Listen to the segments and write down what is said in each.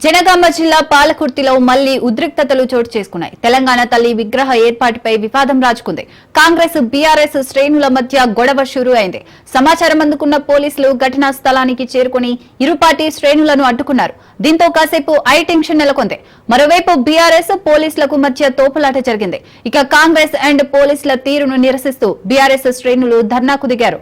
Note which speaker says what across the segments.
Speaker 1: జనగామ జిల్లా పాలకుర్తిలో మళ్లీ ఉద్రిక్తతలు చోటు చేసుకున్నాయి. తెలంగాణ తల్లి విగ్రహ ఏర్పాటుపై వివాదం రాజుకుంది. కాంగ్రెస్ బీఆర్ఎస్ శ్రేణుల మధ్య గొడవ షురూ అయింది. సమాచారం అందుకున్న పోలీసులు ఘటనా స్థలానికి చేరుకుని ఇరు పార్టీ శ్రేణులను అడ్డుకున్నారు. దీంతో కాసేపు ఐ టెన్షన్ నెలకొంది. మరోవైపు బీఆర్ఎస్ పోలీసులకు మధ్య తోపులాట జరిగింది. ఇక కాంగ్రెస్ అండ్ పోలీసుల తీరును నిరసిస్తూ బీఆర్ఎస్ శ్రేణులు ధర్నాకు దిగారు.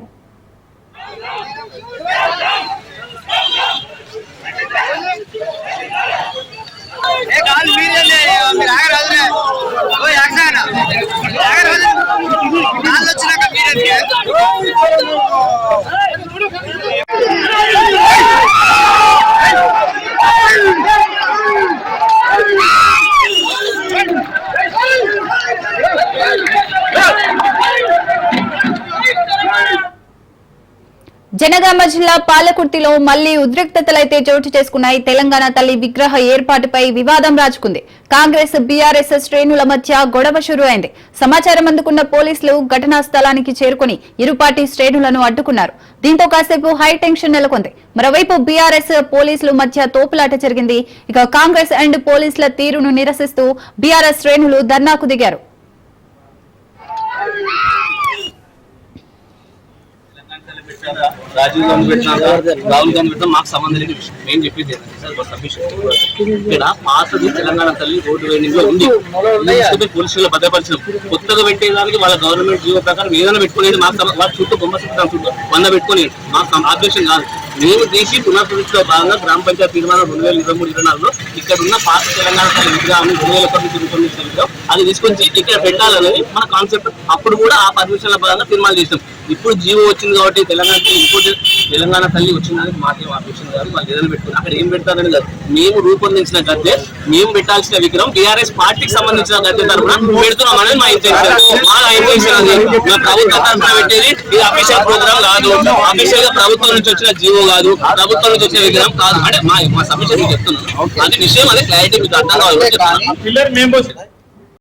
Speaker 1: జనగామ జిల్లా పాలకుర్తిలో మళ్లీ ఉద్రిక్తతలైతే చోటు చేసుకున్నాయి. తెలంగాణ తల్లి విగ్రహ ఏర్పాటుపై వివాదం రాజుకుంది. కాంగ్రెస్ బీఆర్ఎస్ శ్రేణుల మధ్య గొడవ షురూ అయింది. సమాచారం అందుకున్న పోలీసులు ఘటనా స్థలానికి చేరుకుని ఇరు పార్టీ శ్రేణులను అడ్డుకున్నారు. దీంతో కాసేపు హై టెన్షన్ నెలకొంది. మరోవైపు బీఆర్ఎస్ పోలీసుల మధ్య తోపులాట జరిగింది. ఇక కాంగ్రెస్ అండ్ పోలీసుల తీరును నిరసిస్తూ బీఆర్ఎస్ శ్రేణులు ధర్నాకు దిగారు.
Speaker 2: రాజీవ్ గాంధీ పెట్టినా రాహుల్ గాంధీ పెట్టినా మాకు సంబంధం లేని విషయం. నేను చెప్పేది ఇక్కడ పాతది తెలంగాణ తల్లి రోడ్డు వెయిటింగ్ లో ఉంది. పోలీసులు భద్రపరిచిన కొత్తగా పెట్టేదానికి వాళ్ళ గవర్నమెంట్ జీవో ప్రకారం ఏదైనా పెట్టుకునేది మాకు వాళ్ళ చుట్టూ బొమ్మ చుట్టూ చుట్టూ 100 పెట్టుకునేది మాకు ఆదేశం కాదు. మేము తీసి పునఃప్రతిష్ఠలో భాగంగా గ్రామ పంచాయతీ తీర్మానం 2023-24 ఇక్కడ ఉన్న పాత తెలంగాణ తల్లి విగ్రహాన్ని 2019 అది తీసుకొచ్చి ఇక్కడ పెట్టాలనేది మన కాన్సెప్ట్. అప్పుడు కూడా ఆ పర్మిషన్ల భాగంగా తీర్మానం చేస్తాం. ఇప్పుడు జీవో వచ్చింది కాబట్టి తెలంగాణ తల్లి వచ్చిందని మాకేం ఆపేషన్ కాదు. వాళ్ళు ఏదైనా పెట్టుకుని అక్కడ ఏం పెడతారని కాదు. మేము రూపొందించిన గద్దె, మేము పెట్టాల్సిన విగ్రహం టీఆర్ఎస్ పార్టీకి సంబంధించిన గద్దె తరఫున పెడుతున్నాం అనేది మా ఇంటెన్షన్. మా ఇంటెన్షన్ అది మా ప్రభుత్వం తరఫున పెట్టేది ఇది అఫీషియల్ ప్రోగ్రామ్ కాదు. అఫీషియల్ గా ప్రభుత్వం నుంచి వచ్చిన జీవో కాదు, ప్రభుత్వం నుంచి వచ్చిన విగ్రహం కాదు. అంటే మా సబ్మిషన్ చెప్తున్నాం. అది విషయం, అదే క్లారిటీ మీకు అర్థం కావాలి.